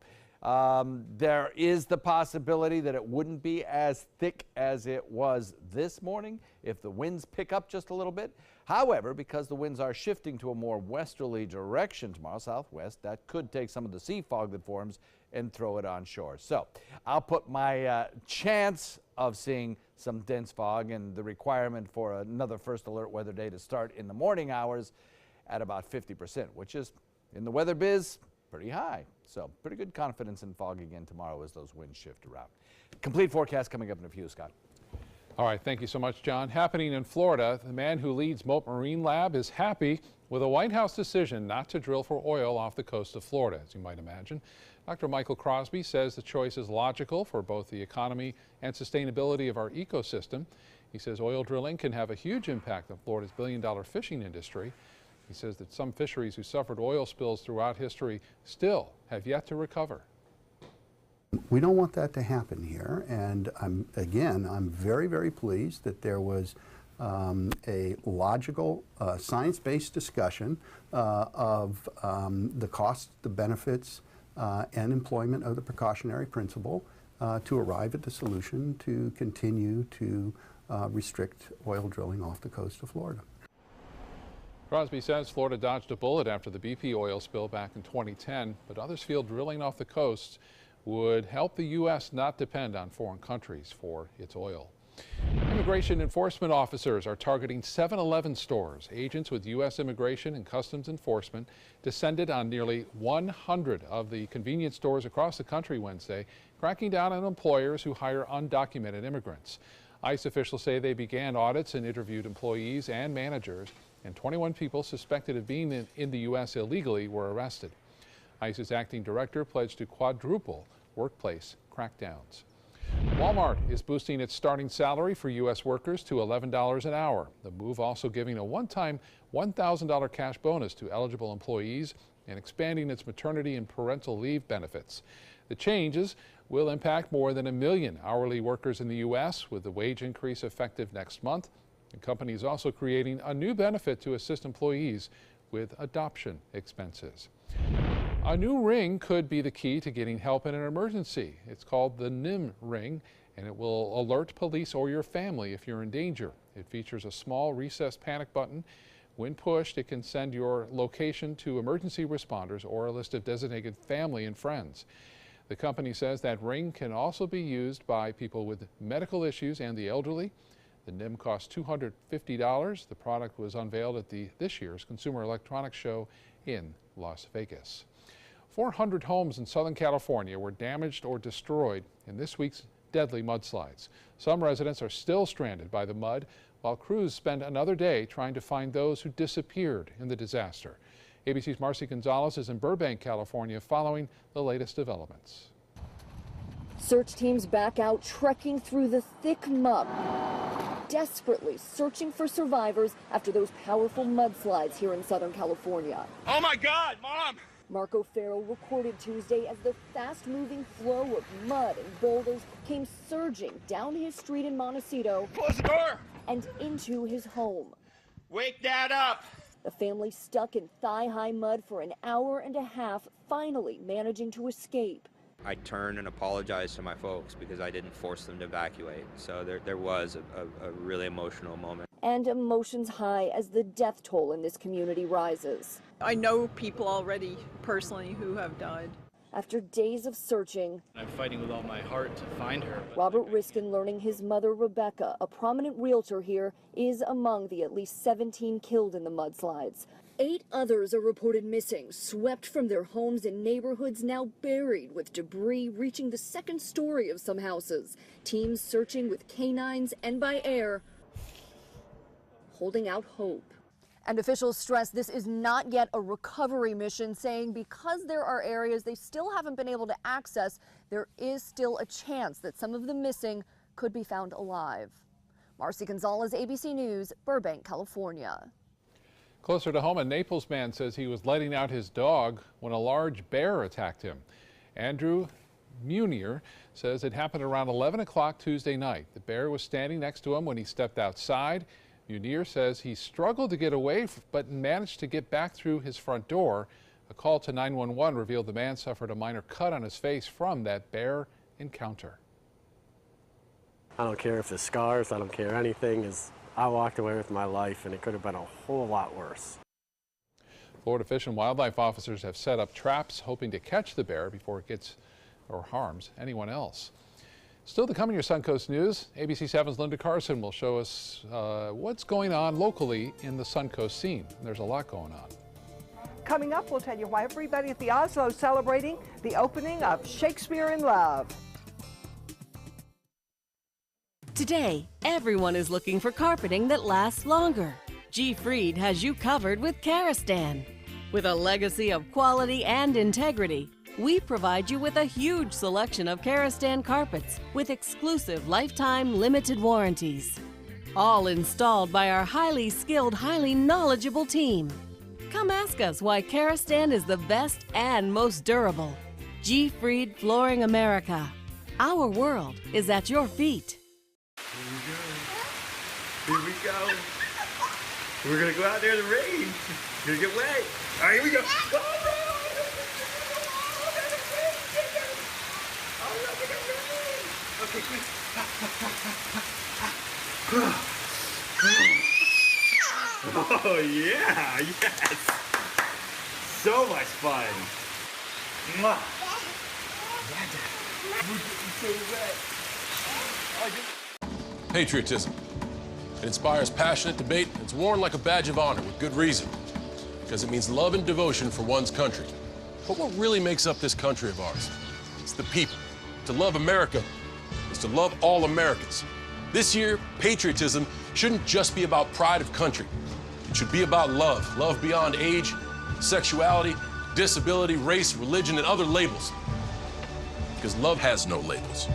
There is the possibility that it wouldn't be as thick as it was this morning if the winds pick up just a little bit. However, because the winds are shifting to a more westerly direction tomorrow, southwest, that could take some of the sea fog that forms and throw it on shore. So I'll put my chance of seeing some dense fog and the requirement for another first alert weather day to start in the morning hours at about 50%, which is, in the weather biz, pretty high. So pretty good confidence in fog again tomorrow as those winds shift around. Complete forecast coming up in a few, Scott. All right, thank you so much, John. Happening in Florida, the man who leads Mote Marine Lab is happy with a White House decision not to drill for oil off the coast of Florida, as you might imagine. Dr. Michael Crosby says the choice is logical for both the economy and sustainability of our ecosystem. He says oil drilling can have a huge impact on Florida's billion-dollar fishing industry. He says that some fisheries who suffered oil spills throughout history still have yet to recover. We don't want that to happen here, and I'm very, very pleased that there was a logical, science-based discussion of the costs, the benefits, and employment of the precautionary principle to arrive at the solution to continue to restrict oil drilling off the coast of Florida. Crosby says Florida dodged a bullet after the BP oil spill back in 2010, but others feel drilling off the coast would help the U.S. not depend on foreign countries for its oil. Immigration enforcement officers are targeting 7-Eleven stores. Agents with U.S. Immigration and Customs Enforcement descended on nearly 100 of the convenience stores across the country Wednesday, cracking down on employers who hire undocumented immigrants. ICE officials say they began audits and interviewed employees and managers, and 21 people suspected of being in the U.S. illegally were arrested. ICE's acting director pledged to quadruple workplace crackdowns. Walmart is boosting its starting salary for U.S. workers to $11 an hour. The move also giving a one-time $1,000 cash bonus to eligible employees and expanding its maternity and parental leave benefits. The changes will impact more than 1 million hourly workers in the U.S., with the wage increase effective next month. The company is also creating a new benefit to assist employees with adoption expenses. A new ring could be the key to getting help in an emergency. It's called the NIM ring, and it will alert police or your family if you're in danger. It features a small recessed panic button. When pushed, it can send your location to emergency responders or a list of designated family and friends. The company says that ring can also be used by people with medical issues and the elderly. The NIM costs $250. The product was unveiled at this year's Consumer Electronics Show in Las Vegas. 400 homes in Southern California were damaged or destroyed in this week's deadly mudslides. Some residents are still stranded by the mud, while crews spend another day trying to find those who disappeared in the disaster. ABC's Marcy Gonzalez is in Burbank, California, following the latest developments. Search teams back out, trekking through the thick mud, desperately searching for survivors after those powerful mudslides here in Southern California. Oh my God, Mom! Marco Farrell recorded Tuesday as the fast-moving flow of mud and boulders came surging down his street in Montecito. Close the door! And into his home. Wake Dad up! The family stuck in thigh-high mud for an hour and a half, finally managing to escape. I turned and apologized to my folks because I didn't force them to evacuate. So there was a really emotional moment. And emotions high as the death toll in this community rises. I know people already personally who have died. After days of searching, I'm fighting with all my heart to find her. Robert Riskin learning his mother, Rebecca, a prominent realtor here, is among the at least 17 killed in the mudslides. 8 others are reported missing, swept from their homes in neighborhoods now buried with debris reaching the second story of some houses. Teams searching with canines and by air, holding out hope. And officials stress this is not yet a recovery mission, saying because there are areas they still haven't been able to access, there is still a chance that some of the missing could be found alive. Marcy Gonzalez, ABC News, Burbank, California. Closer to home, a Naples man says he was letting out his dog when a large bear attacked him. Andrew Munier says it happened around 11 o'clock Tuesday night. The bear was standing next to him when he stepped outside. Munier says he struggled to get away, but managed to get back through his front door. A call to 911 revealed the man suffered a minor cut on his face from that bear encounter. I don't care if there's scars, I don't care anything. I walked away with my life, and it could have been a whole lot worse. Florida Fish and Wildlife officers have set up traps hoping to catch the bear before it gets or harms anyone else. Still to come in your Suncoast News, ABC 7's Linda Carson will show us what's going on locally in the Suncoast scene. There's a lot going on. Coming up, we'll tell you why everybody at the Oslo is celebrating the opening of Shakespeare in Love. Today, everyone is looking for carpeting that lasts longer. G. Fried has you covered with Karastan. With a legacy of quality and integrity, we provide you with a huge selection of Karastan carpets with exclusive lifetime limited warranties. All installed by our highly skilled, highly knowledgeable team. Come ask us why Karastan is the best and most durable. G. Fried Flooring America. Our world is at your feet. Here we go. We're gonna go out there in the rain. We're gonna get wet. All right, here we go. Okay, quick. Oh yeah, yes. So much fun. Mwah. Patriotism. It inspires passionate debate. It's worn like a badge of honor with good reason, because it means love and devotion for one's country. But what really makes up this country of ours? It's the people. To love America is to love all Americans. This year, patriotism shouldn't just be about pride of country. It should be about love. Love beyond age, sexuality, disability, race, religion, and other labels. Because love has no labels.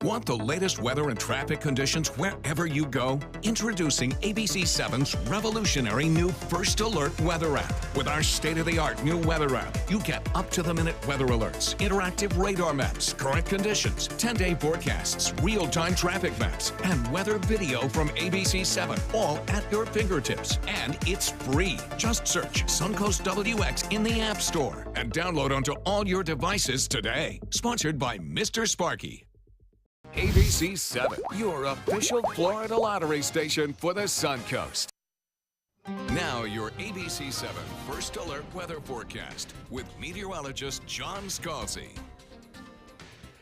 Want the latest weather and traffic conditions wherever you go? Introducing ABC7's revolutionary new First Alert weather app. With our state-of-the-art new weather app, you get up-to-the-minute weather alerts, interactive radar maps, current conditions, 10-day forecasts, real-time traffic maps, and weather video from ABC7, all at your fingertips. And it's free. Just search Suncoast WX in the App Store and download onto all your devices today. Sponsored by Mr. Sparky. ABC 7, your official Florida lottery station for the Suncoast. Now your ABC 7 First Alert weather forecast with meteorologist John Scalzi.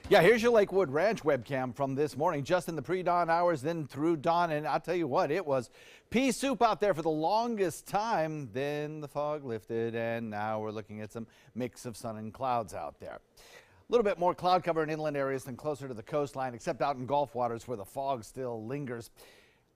Yeah, here's your Lakewood Ranch webcam from this morning, just in the pre-dawn hours, then through dawn. And I'll tell you what, it was pea soup out there for the longest time. Then the fog lifted, and now we're looking at some mix of sun and clouds out there. A little bit more cloud cover in inland areas than closer to the coastline, except out in Gulf waters where the fog still lingers.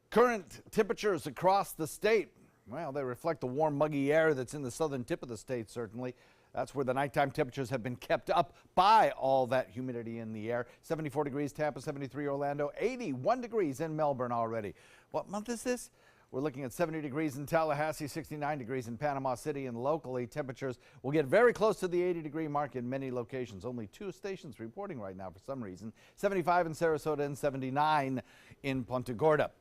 Current temperatures across the state, well, they reflect the warm, muggy air that's in the southern tip of the state, certainly. That's where the nighttime temperatures have been kept up by all that humidity in the air. 74 degrees Tampa, 73 Orlando, 81 degrees in Melbourne already. What month is this? We're looking at 70 degrees in Tallahassee, 69 degrees in Panama City, and locally temperatures will get very close to the 80-degree mark in many locations. Only 2 stations reporting right now for some reason. 75 in Sarasota and 79 in Punta Gorda.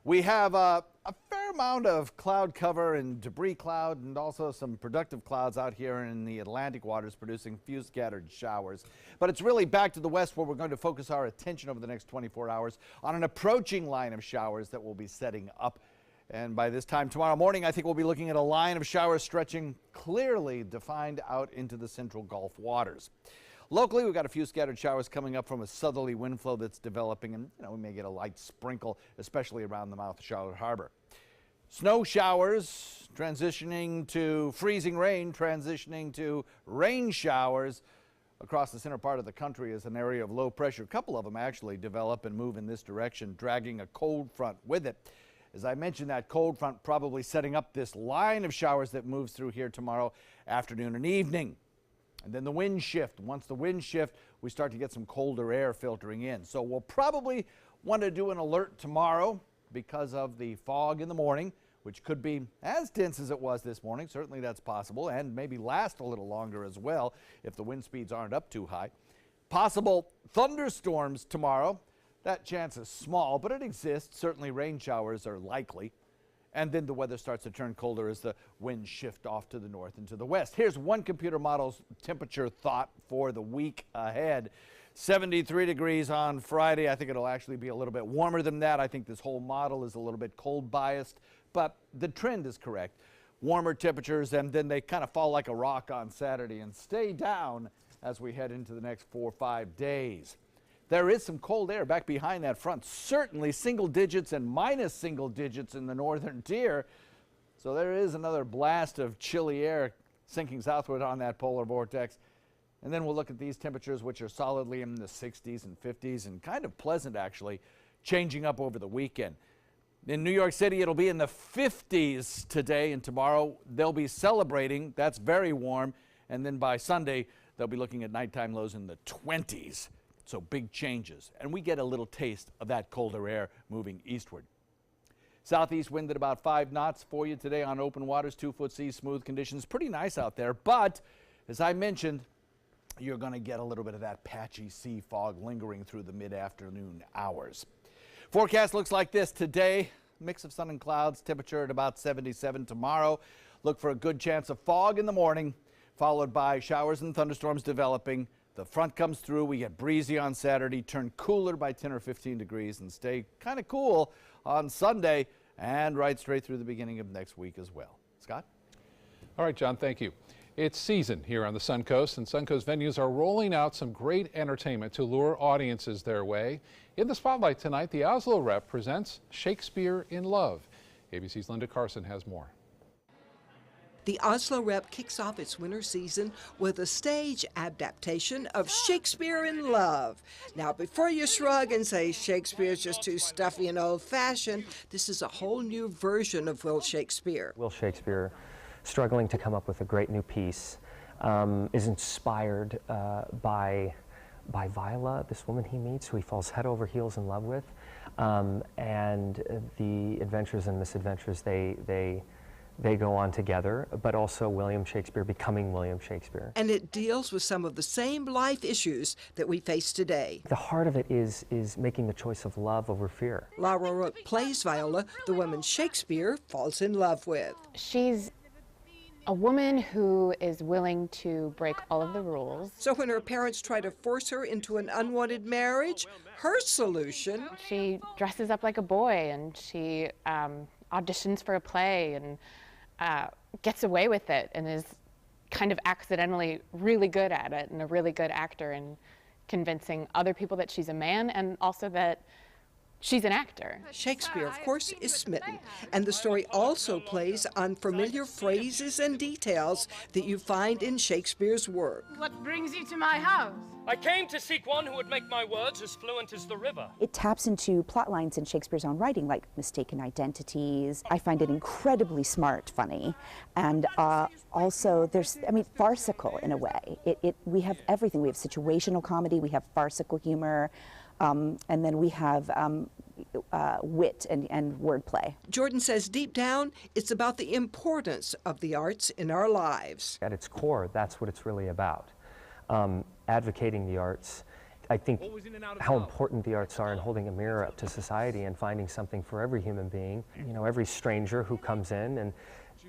We have a fair amount of cloud cover and debris cloud, and also some productive clouds out here in the Atlantic waters, producing few scattered showers. But it's really back to the west where we're going to focus our attention over the next 24 hours on an approaching line of showers that will be setting up. And by this time tomorrow morning, I think we'll be looking at a line of showers stretching clearly defined out into the central Gulf waters. Locally, we've got a few scattered showers coming up from a southerly wind flow that's developing, and we may get a light sprinkle, especially around the mouth of Charlotte Harbor. Snow showers transitioning to freezing rain, transitioning to rain showers across the center part of the country as an area of low pressure. A couple of them actually develop and move in this direction, dragging a cold front with it. As I mentioned, that cold front probably setting up this line of showers that moves through here tomorrow afternoon and evening. And then the wind shift. Once the wind shift, we start to get some colder air filtering in. So we'll probably want to do an alert tomorrow because of the fog in the morning, which could be as dense as it was this morning. Certainly that's possible, and maybe last a little longer as well if the wind speeds aren't up too high. Possible thunderstorms tomorrow. That chance is small, but it exists. Certainly rain showers are likely. And then the weather starts to turn colder as the winds shift off to the north and to the west. Here's one computer model's temperature thought for the week ahead. 73 degrees on Friday. I think it'll actually be a little bit warmer than that. I think this whole model is a little bit cold biased, but the trend is correct. Warmer temperatures, and then they kind of fall like a rock on Saturday and stay down as we head into the next 4 or 5 days. There is some cold air back behind that front, certainly single digits and minus single digits in the northern tier. So there is another blast of chilly air sinking southward on that polar vortex. And then we'll look at these temperatures, which are solidly in the 60s and 50s and kind of pleasant, actually, changing up over the weekend. In New York City, it'll be in the 50s today, and tomorrow they'll be celebrating. That's very warm. And then by Sunday, they'll be looking at nighttime lows in the 20s. So big changes, and we get a little taste of that colder air moving eastward. Southeast wind at about 5 knots for you today on open waters, 2-foot seas, smooth conditions. Pretty nice out there, but as I mentioned, you're going to get a little bit of that patchy sea fog lingering through the mid-afternoon hours. Forecast looks like this today. Mix of sun and clouds, temperature at about 77 tomorrow. Look for a good chance of fog in the morning, followed by showers and thunderstorms developing. The front comes through. We get breezy on Saturday, turn cooler by 10 or 15 degrees, and stay kind of cool on Sunday and right straight through the beginning of next week as well. Scott? All right, John, thank you. It's season here on the Suncoast, and Suncoast venues are rolling out some great entertainment to lure audiences their way. In the spotlight tonight, the Oslo Rep presents Shakespeare in Love. ABC's Linda Carson has more. The Oslo Rep kicks off its winter season with a stage adaptation of Shakespeare in Love. Now, before you shrug and say Shakespeare's just too stuffy and old-fashioned, this is a whole new version of Will Shakespeare. Will Shakespeare, struggling to come up with a great new piece, is inspired by Viola, this woman he meets, who he falls head over heels in love with, and the adventures and misadventures they go on together, but also William Shakespeare becoming William Shakespeare. And it deals with some of the same life issues that we face today. The heart of it is making the choice of love over fear. Laura Rook plays Viola, the woman Shakespeare falls in love with. She's a woman who is willing to break all of the rules. So when her parents try to force her into an unwanted marriage, her solution... She dresses up like a boy, and she auditions for a play and gets away with it, and is kind of accidentally really good at it, and a really good actor in convincing other people that she's a man and also that she's an actor. Shakespeare, of course, is smitten, and the story also plays on familiar phrases and details that you find in Shakespeare's work. What brings you to my house? I came to seek one who would make my words as fluent as the river. It taps into plot lines in Shakespeare's own writing, like mistaken identities. I find it incredibly smart, funny, and also farcical in a way. We have everything. We have situational comedy, we have farcical humor, and then we have wit and wordplay. Jordan says deep down, it's about the importance of the arts in our lives. At its core, that's what it's really about. Advocating the arts. I think how important the arts are in holding a mirror up to society and finding something for every human being. You know, every stranger who comes in and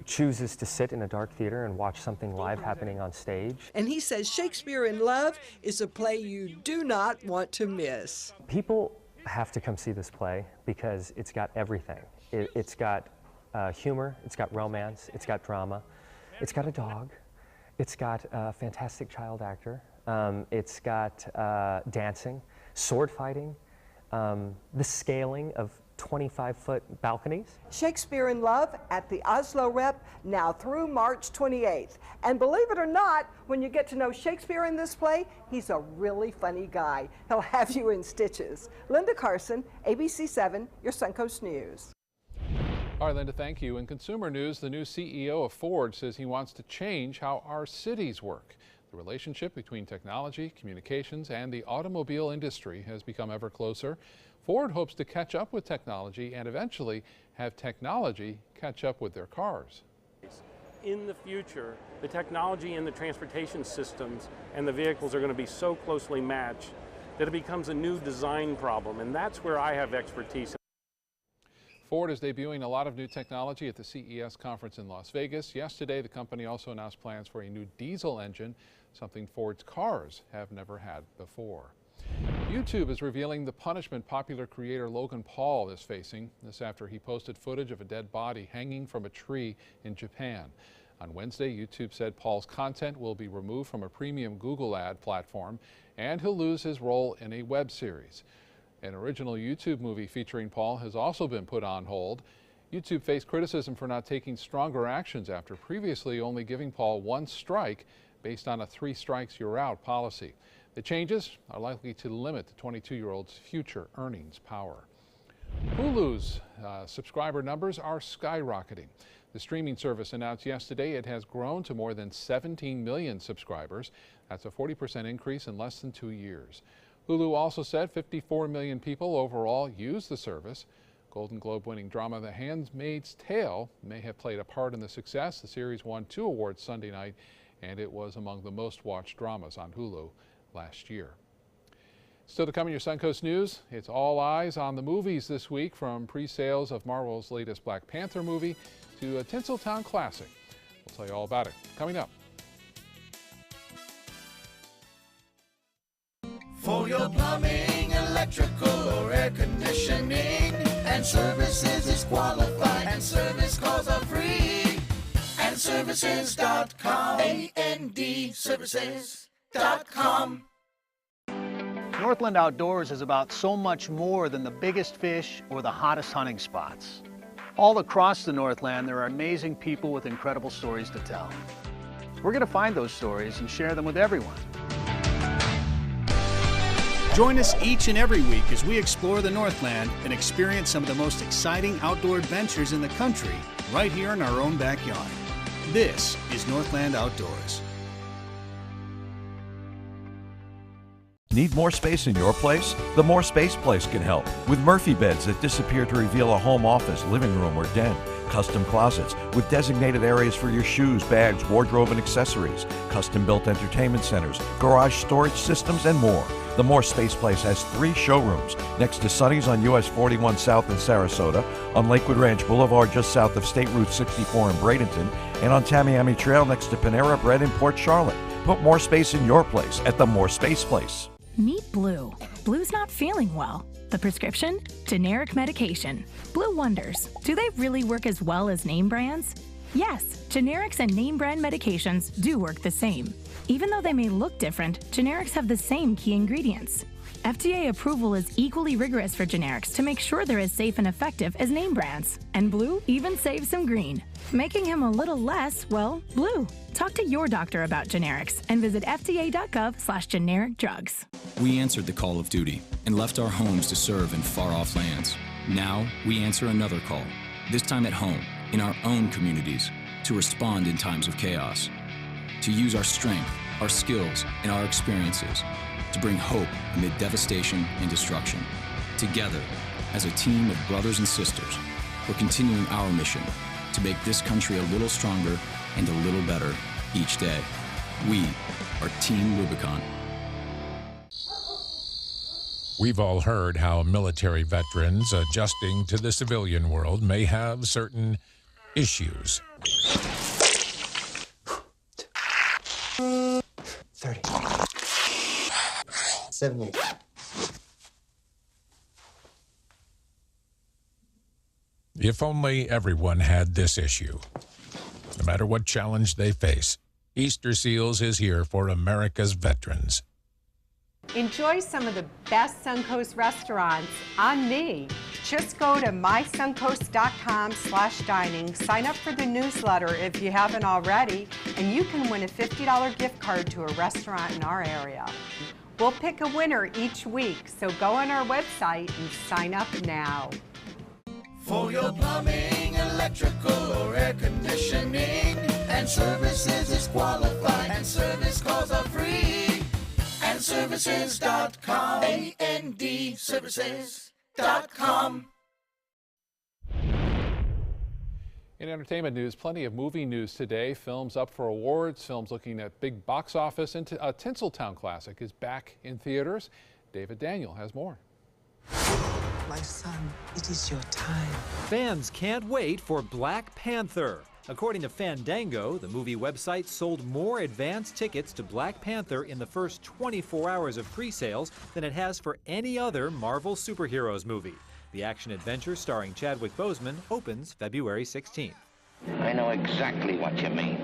chooses to sit in a dark theater and watch something live happening on stage. And he says Shakespeare in Love is a play you do not want to miss. People have to come see this play because it's got everything. It's got humor, it's got romance, it's got drama, it's got a dog, it's got a fantastic child actor, it's got dancing, sword fighting, the scaling of 25-foot balconies. Shakespeare in Love at the Oslo Rep now through March 28th. And believe it or not, when you get to know Shakespeare in this play, he's a really funny guy. He'll have you in stitches. Linda Carson, ABC 7, your Suncoast News. All right, Linda, thank you. In consumer news, the new CEO of Ford says he wants to change how our cities work. The relationship between technology, communications, and the automobile industry has become ever closer. Ford hopes to catch up with technology and eventually have technology catch up with their cars. In the future, the technology and the transportation systems and the vehicles are going to be so closely matched that it becomes a new design problem, and that's where I have expertise. Ford is debuting a lot of new technology at the CES conference in Las Vegas. Yesterday, the company also announced plans for a new diesel engine, something Ford's cars have never had before. YouTube is revealing the punishment popular creator Logan Paul is facing. This after he posted footage of a dead body hanging from a tree in Japan. On Wednesday, YouTube said Paul's content will be removed from a premium Google ad platform, and he'll lose his role in a web series. An original YouTube movie featuring Paul has also been put on hold. YouTube faced criticism for not taking stronger actions after previously only giving Paul one strike based on a 3 strikes you're out policy. The changes are likely to limit the 22-year-old's future earnings power. Hulu's subscriber numbers are skyrocketing. The streaming service announced yesterday it has grown to more than 17 million subscribers. That's a 40% increase in less than 2 years. Hulu also said 54 million people overall use the service. Golden Globe-winning drama The Handmaid's Tale may have played a part in the success. The series won 2 awards Sunday night, and it was among the most watched dramas on Hulu last year. Still to come in your Suncoast News, it's all eyes on the movies this week, from pre-sales of Marvel's latest Black Panther movie to a Tinseltown classic. We'll tell you all about it coming up. For your plumbing, electrical, or air conditioning, and services is qualified, and service calls are free. And services.com, AND services.com. Northland Outdoors is about so much more than the biggest fish or the hottest hunting spots. All across the Northland, there are amazing people with incredible stories to tell. We're going to find those stories and share them with everyone. Join us each and every week as we explore the Northland and experience some of the most exciting outdoor adventures in the country right here in our own backyard. This is Northland Outdoors. Need more space in your place? The More Space Place can help with Murphy beds that disappear to reveal a home office, living room, or den. Custom closets with designated areas for your shoes, bags, wardrobe, and accessories. Custom-built entertainment centers, garage storage systems, and more. The More Space Place has 3 showrooms next to Sonny's on US 41 South in Sarasota, on Lakewood Ranch Boulevard just south of State Route 64 in Bradenton, and on Tamiami Trail next to Panera Bread in Port Charlotte. Put more space in your place at the More Space Place. Meet Blue. Blue's not feeling well. The prescription? Generic medication. Blue wonders, do they really work as well as name brands? Yes, generics and name brand medications do work the same. Even though they may look different, generics have the same key ingredients. FDA approval is equally rigorous for generics to make sure they're as safe and effective as name brands. And Blue even saves some green, making him a little less, well, blue. Talk to your doctor about generics and visit fda.gov/generic drugs. We answered the call of duty and left our homes to serve in far-off lands. Now we answer another call, this time at home, in our own communities, to respond in times of chaos, to use our strength, our skills, and our experiences to bring hope amid devastation and destruction. Together, as a team of brothers and sisters, we're continuing our mission to make this country a little stronger and a little better each day. We are Team Rubicon. We've all heard how military veterans adjusting to the civilian world may have certain issues. 30. 70. If only everyone had this issue. No matter what challenge they face, Easter Seals is here for America's veterans. Enjoy some of the best Suncoast restaurants on me. Just go to mysuncoast.com/dining, sign up for the newsletter if you haven't already, and you can win a $50 gift card to a restaurant in our area. We'll pick a winner each week, so go on our website and sign up now. For your plumbing, electrical, or air conditioning, and services is qualified, and service calls are free. And services.com, AND services.com. In entertainment news, plenty of movie news today. Films up for awards, films looking at big box office, and a Tinseltown classic is back in theaters. David Daniel has more. My son, it is your time. Fans can't wait for Black Panther. According to Fandango, the movie website sold more advance tickets to Black Panther in the first 24 hours of pre-sales than it has for any other Marvel superheroes movie. The action-adventure starring Chadwick Boseman opens February 16th. I know exactly what you mean.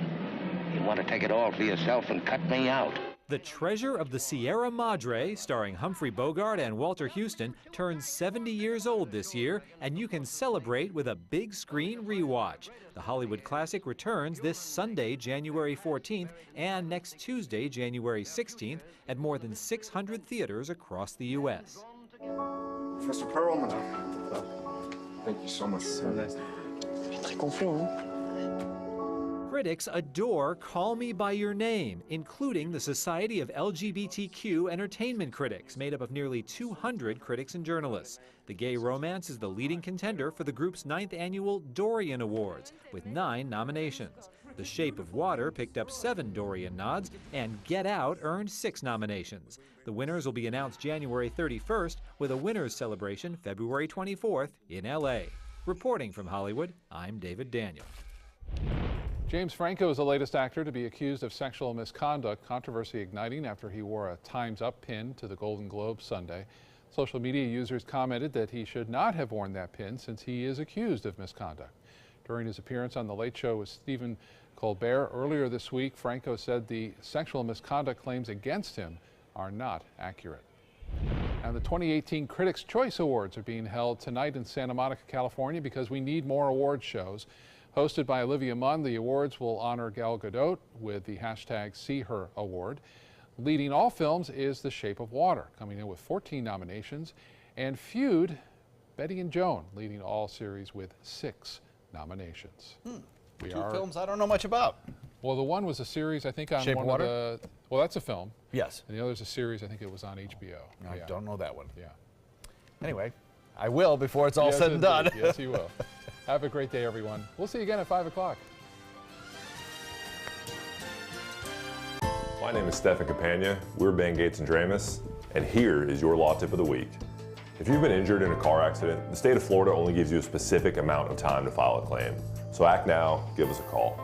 You want to take it all for yourself and cut me out. The Treasure of the Sierra Madre, starring Humphrey Bogart and Walter Houston, turns 70 years old this year, and you can celebrate with a big screen rewatch. The Hollywood classic returns this Sunday, January 14th, and next Tuesday, January 16th, at more than 600 theaters across the U.S. Professor Perlman, thank you so much. So nice. Critics adore Call Me By Your Name, including the Society of LGBTQ Entertainment Critics, made up of nearly 200 critics and journalists. The gay romance is the leading contender for the group's 9th annual Dorian Awards, with 9 nominations. The Shape of Water picked up 7 Dorian nods, and Get Out earned 6 nominations. The winners will be announced January 31st with a winners celebration February 24th in L.A. Reporting from Hollywood, I'm David Daniel. James Franco is the latest actor to be accused of sexual misconduct, controversy igniting after he wore a Time's Up pin to the Golden Globes Sunday. Social media users commented that he should not have worn that pin since he is accused of misconduct. During his appearance on The Late Show with Stephen Colbert earlier this week, Franco said the sexual misconduct claims against him are not accurate. And the 2018 Critics' Choice Awards are being held tonight in Santa Monica, California, because we need more award shows. Hosted by Olivia Munn, the awards will honor Gal Gadot with the hashtag #SeeHer Award. Leading all films is The Shape of Water, coming in with 14 nominations, and Feud, Betty and Joan, leading all series with 6 nominations. Two films I don't know much about. Well, the one was a series, I think, on Shape of one Water? of the. Well, that's a film. Yes. And the other's a series, I think it was on HBO. I don't know that one. Yeah. Anyway, I will before it's all Yes, said and done. indeed. Yes, you will. Have a great day, everyone. We'll see you again at 5 o'clock. My name is Stefan Campagna. We're Ben Gates and Dramus, and here is your law tip of the week. If you've been injured in a car accident, the state of Florida only gives you a specific amount of time to file a claim. So act now, give us a call.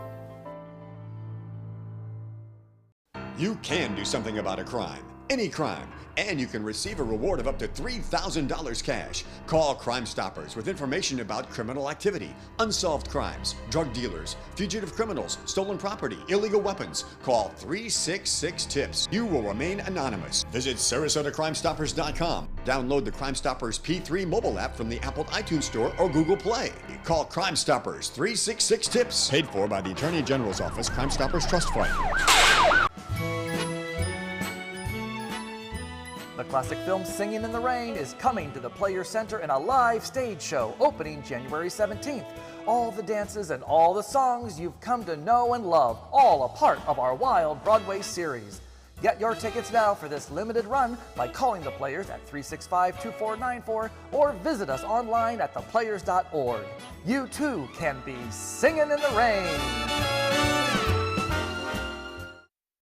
You can do something about a crime, any crime, and you can receive a reward of up to $3,000 cash. Call Crime Stoppers with information about criminal activity, unsolved crimes, drug dealers, fugitive criminals, stolen property, illegal weapons. Call 366-TIPS. You will remain anonymous. Visit SarasotaCrimeStoppers.com. Download the Crime Stoppers P3 mobile app from the Apple iTunes Store or Google Play. Call Crime Stoppers 366-TIPS. Paid for by the Attorney General's Office, Crime Stoppers Trust Fund. The classic film Singing in the Rain is coming to the Players Center in a live stage show opening January 17th. All the dances and all the songs you've come to know and love, all a part of our wild Broadway series. Get your tickets now for this limited run by calling the Players at 365-2494 or visit us online at theplayers.org. You too can be singing in the rain.